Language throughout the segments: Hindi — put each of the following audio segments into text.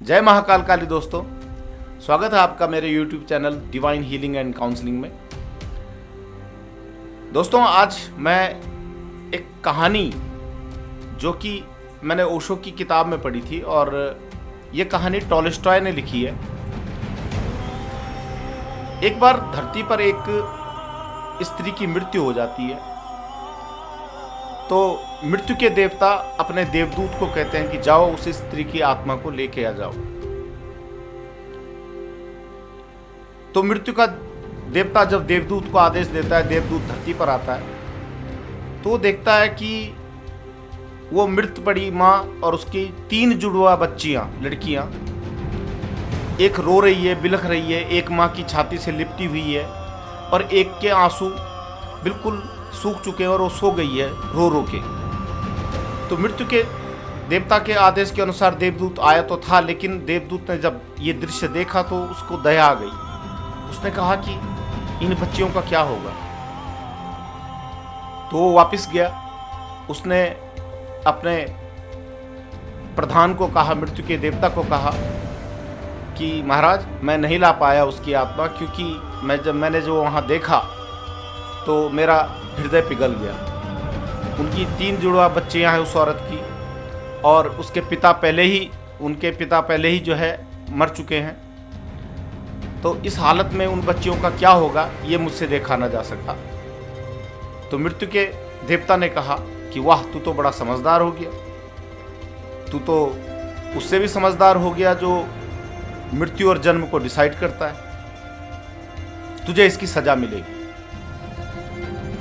जय महाकाल काली दोस्तों, स्वागत है आपका मेरे YouTube channel divine healing and counselling में। दोस्तों, आज मैं एक कहानी जो कि मैंने ओशो की किताब में पढ़ी थी और ये कहानी टॉलस्टॉय ने लिखी है। एक बार धरती पर एक स्त्री की मृत्यु हो जाती है तो मृत्यु के देवता अपने देवदूत को कहते हैं कि जाओ उस स्त्री की आत्मा को लेके आ जाओ। तो मृत्यु का देवता जब देवदूत को आदेश देता है, देवदूत धरती पर आता है तो वो देखता है कि वो मृत पड़ी माँ और उसकी 3 जुड़वा बच्चियां, लड़कियां, एक रो रही है, बिलख रही है, एक माँ की छाती से लिपटी हुई है और एक के आंसू बिल्कुल सूख चुके हैं और वो सो गई है रो रो के। तो मृत्यु के देवता के आदेश के अनुसार देवदूत आया तो था, लेकिन देवदूत ने जब ये दृश्य देखा तो उसको दया आ गई। उसने कहा कि इन बच्चियों का क्या होगा। तो वो वापस गया। उसने अपने प्रधान को कहा, मृत्यु के देवता को कहा कि महाराज मैं नहीं ला पाया उसकी आत्मा, क्योंकि मैंने जो वहाँ देखा तो मेरा हृदय पिघल गया। उनकी 3 जुड़वा बच्चियां हैं उस औरत की और उनके पिता पहले ही जो है मर चुके हैं। तो इस हालत में उन बच्चियों का क्या होगा ये मुझसे देखा न जा सका। तो मृत्यु के देवता ने कहा कि वाह, तू तो बड़ा समझदार हो गया, तू तो उससे भी समझदार हो गया जो मृत्यु और जन्म को डिसाइड करता है, तुझे इसकी सजा मिलेगी।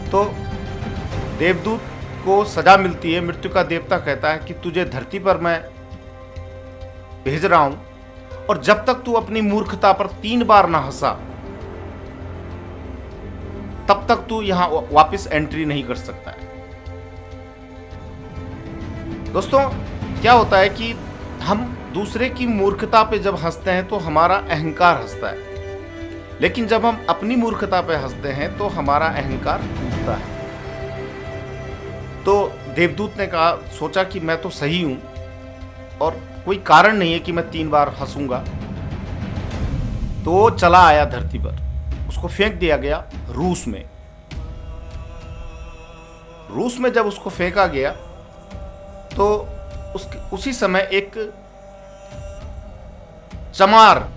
तो देवदूत को सजा मिलती है। मृत्यु का देवता कहता है कि तुझे धरती पर मैं भेज रहा हूं और जब तक तू अपनी मूर्खता पर 3 बार ना हंसा तब तक तू यहां वापस एंट्री नहीं कर सकता है। दोस्तों, क्या होता है कि हम दूसरे की मूर्खता पे जब हंसते हैं तो हमारा अहंकार हंसता है, लेकिन जब हम अपनी मूर्खता पे हंसते हैं तो हमारा अहंकार टूटता है। तो देवदूत ने सोचा कि मैं तो सही हूं और कोई कारण नहीं है कि मैं 3 बार हंसूंगा। तो वो चला आया धरती पर, उसको फेंक दिया गया रूस में। रूस में जब उसको फेंका गया तो उसी समय एक चमार,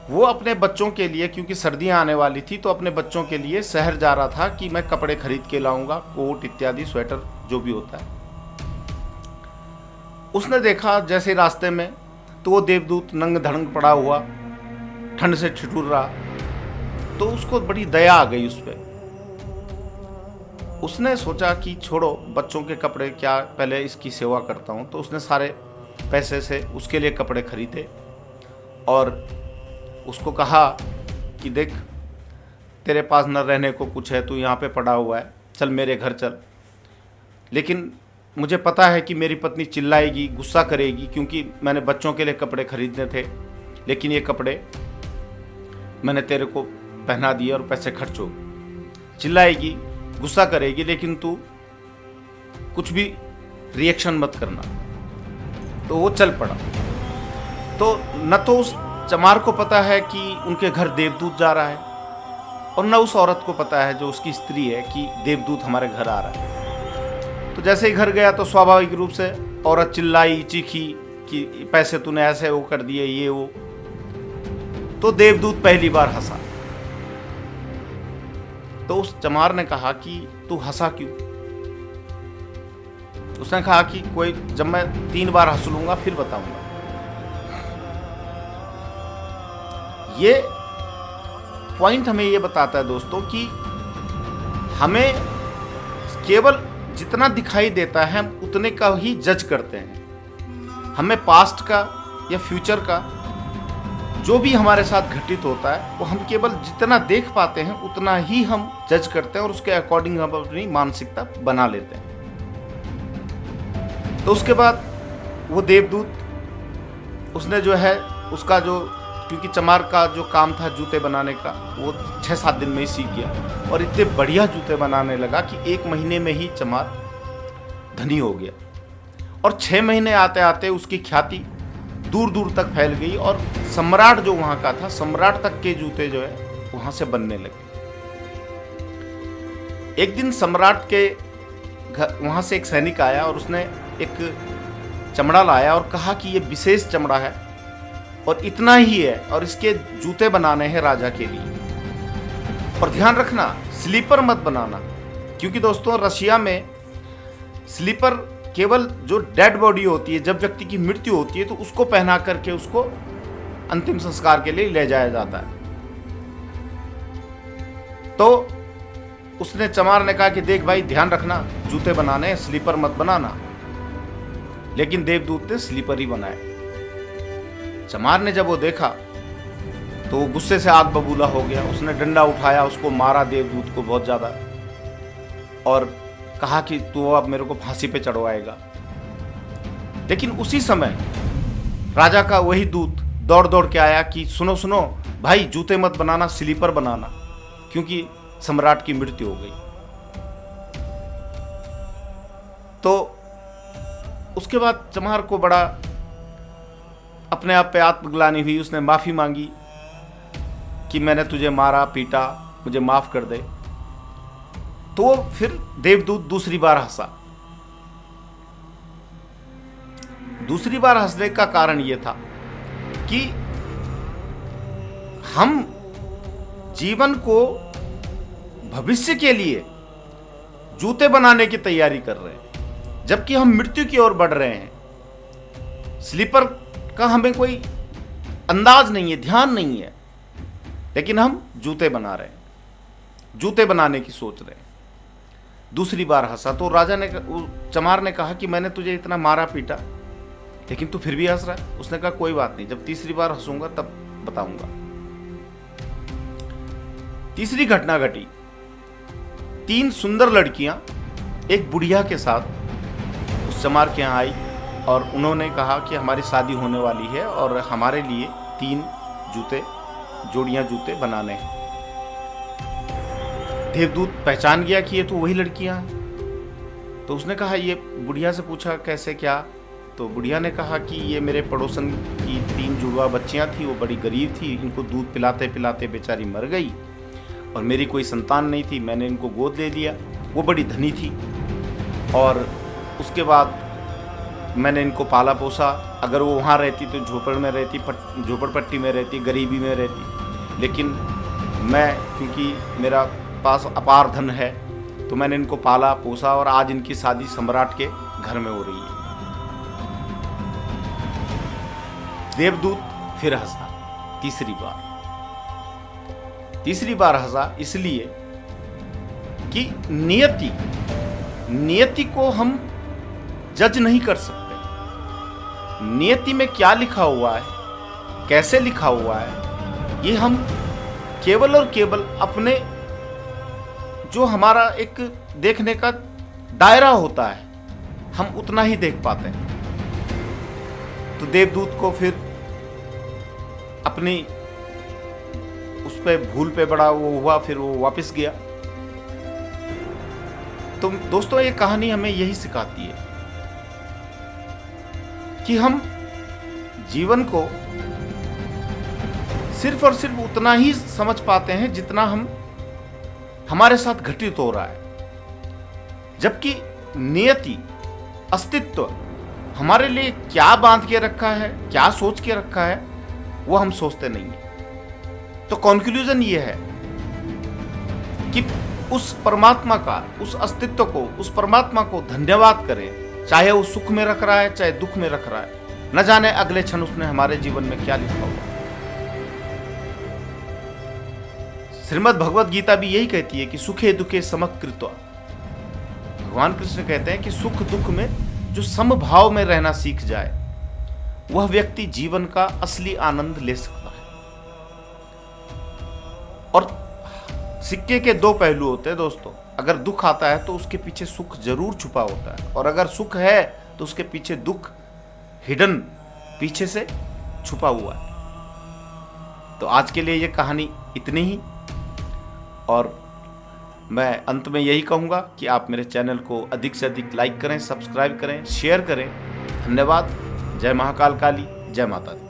वो अपने बच्चों के लिए, क्योंकि सर्दियां आने वाली थी तो अपने बच्चों के लिए शहर जा रहा था कि मैं कपड़े खरीद के लाऊंगा, कोट इत्यादि, स्वेटर जो भी होता है। उसने देखा जैसे रास्ते में तो वो देवदूत नंग धड़ंग पड़ा हुआ, ठंड से ठिठुर रहा, तो उसको बड़ी दया आ गई उस पर। उसने सोचा कि छोड़ो बच्चों के कपड़े, क्या पहले इसकी सेवा करता हूँ। तो उसने सारे पैसे से उसके लिए कपड़े खरीदे और उसको कहा कि देख, तेरे पास न रहने को कुछ है, तू यहाँ पे पड़ा हुआ है, चल मेरे घर चल। लेकिन मुझे पता है कि मेरी पत्नी चिल्लाएगी, गुस्सा करेगी, क्योंकि मैंने बच्चों के लिए कपड़े खरीदने थे, लेकिन ये कपड़े मैंने तेरे को पहना दिए और पैसे खर्च हो गए। चिल्लाएगी, गुस्सा करेगी, लेकिन तू कुछ भी रिएक्शन मत करना। तो वो चल पड़ा। तो न तो उस चमार को पता है कि उनके घर देवदूत जा रहा है और न उस औरत को पता है जो उसकी स्त्री है कि देवदूत हमारे घर आ रहा है। तो जैसे ही घर गया तो स्वाभाविक रूप से औरत चिल्लाई, चीखी कि पैसे तूने ऐसे वो कर दिए, ये वो। तो देवदूत पहली बार हंसा। तो उस चमार ने कहा कि तू हंसा क्यों। उसने कहा कि जब मैं 3 बार हंस लूंगा फिर बताऊंगा। ये पॉइंट हमें ये बताता है दोस्तों कि हमें केवल जितना दिखाई देता है हम उतने का ही जज करते हैं। हमें पास्ट का या फ्यूचर का जो भी हमारे साथ घटित होता है वो हम केवल जितना देख पाते हैं उतना ही हम जज करते हैं और उसके अकॉर्डिंग हम अपनी मानसिकता बना लेते हैं। तो उसके बाद वो देवदूत, उसने जो है उसका जो, क्योंकि चमार का जो काम था जूते बनाने का, वो 6-7 दिन में ही सीख गया और इतने बढ़िया जूते बनाने लगा कि 1 महीने में ही चमार धनी हो गया। और 6 महीने आते आते उसकी ख्याति दूर दूर तक फैल गई और सम्राट जो वहाँ का था, सम्राट तक के जूते जो है वहाँ से बनने लगे। एक दिन सम्राट के घर वहाँ से एक सैनिक आया और उसने एक चमड़ा लाया और कहा कि ये विशेष चमड़ा है और इतना ही है और इसके जूते बनाने हैं राजा के लिए। और ध्यान रखना, स्लीपर मत बनाना, क्योंकि दोस्तों रशिया में स्लीपर केवल जो डेड बॉडी होती है, जब व्यक्ति की मृत्यु होती है तो उसको पहना करके उसको अंतिम संस्कार के लिए ले जाया जाता है। तो उसने चमार ने कहा कि देख भाई ध्यान रखना, जूते बनाने, स्लीपर मत बनाना। लेकिन देवदूत ने स्लीपर ही बनाए। चमार ने जब वो देखा तो वो गुस्से से आग बबूला हो गया। उसने डंडा उठाया, उसको मारा देवदूत को बहुत ज्यादा और कहा कि तू अब मेरे को फांसी पे चढ़वाएगा। लेकिन उसी समय राजा का वही दूत दौड़ दौड़ के आया कि सुनो सुनो भाई, जूते मत बनाना, स्लीपर बनाना, क्योंकि सम्राट की मृत्यु हो गई। तो उसके बाद चमार को बड़ा अपने आप पे आत्मग्लानि हुई। उसने माफी मांगी कि मैंने तुझे मारा पीटा, मुझे माफ कर दे। तो फिर देवदूत दूसरी बार हंसा। दूसरी बार हंसने का कारण यह था कि हम जीवन को भविष्य के लिए जूते बनाने की तैयारी कर रहे हैं, जबकि हम मृत्यु की ओर बढ़ रहे हैं। स्लीपर का हमें कोई अंदाज नहीं है, ध्यान नहीं है, लेकिन हम जूते बना रहे हैं, जूते बनाने की सोच रहे हैं। दूसरी बार हंसा तो राजा ने, चमार ने कहा कि मैंने तुझे इतना मारा पीटा, लेकिन तू फिर भी हंस रहा है। उसने कहा कोई बात नहीं, जब तीसरी बार हंसूंगा तब बताऊंगा। तीसरी घटना घटी। 3 सुंदर लड़कियां एक बुढ़िया के साथ उस चमार के यहाँ आई और उन्होंने कहा कि हमारी शादी होने वाली है और हमारे लिए 3 जोड़ियां जूते बनाने हैं। देवदूत पहचान गया कि ये तो वही लड़कियां हैं। तो उसने कहा, ये बुढ़िया से पूछा कैसे क्या। तो बुढ़िया ने कहा कि ये मेरे पड़ोसन की 3 जुड़वा बच्चियां थी, वो बड़ी गरीब थी, इनको दूध पिलाते पिलाते बेचारी मर गई और मेरी कोई संतान नहीं थी, मैंने इनको गोद ले लिया। वो बड़ी धनी थी और उसके बाद मैंने इनको पाला पोसा। अगर वो वहाँ रहती तो झोपड़ में रहती, झोपड़पट्टी में रहती, गरीबी में रहती, लेकिन मैं क्योंकि मेरा पास अपार धन है तो मैंने इनको पाला पोसा और आज इनकी शादी सम्राट के घर में हो रही है। देवदूत फिर हंसा तीसरी बार हंसा इसलिए कि नियति को हम जज नहीं कर सकते। नियति में क्या लिखा हुआ है, कैसे लिखा हुआ है, ये हम केवल और केवल अपने जो हमारा एक देखने का दायरा होता है, हम उतना ही देख पाते हैं। तो देवदूत को फिर अपनी उस पे भूल पे बड़ा वो हुआ, फिर वो वापस गया। तो दोस्तों ये कहानी हमें यही सिखाती है कि हम जीवन को सिर्फ और सिर्फ उतना ही समझ पाते हैं जितना हमारे साथ घटित हो रहा है, जबकि नियति, अस्तित्व हमारे लिए क्या बांध के रखा है, क्या सोच के रखा है, वो हम सोचते नहीं है। तो कंक्लूजन ये है कि उस परमात्मा का, उस अस्तित्व को, उस परमात्मा को धन्यवाद करें, चाहे वो सुख में रख रहा है चाहे दुख में रख रहा है। न जाने अगले क्षण उसने हमारे जीवन में क्या लिखा हुआ। श्रीमद् भगवद गीता भी यही कहती है कि सुखे दुखे समकृत्वा। भगवान कृष्ण कहते हैं कि सुख दुख में जो समभाव में रहना सीख जाए, वह व्यक्ति जीवन का असली आनंद ले सकता है। और सिक्के के 2 पहलू होते हैं दोस्तों। अगर दुख आता है तो उसके पीछे सुख जरूर छुपा होता है, और अगर सुख है तो उसके पीछे दुख हिडन, पीछे से छुपा हुआ है। तो आज के लिए ये कहानी इतनी ही, और मैं अंत में यही कहूँगा कि आप मेरे चैनल को अधिक से अधिक लाइक करें, सब्सक्राइब करें, शेयर करें। धन्यवाद। जय महाकाल काली, जय माता दी।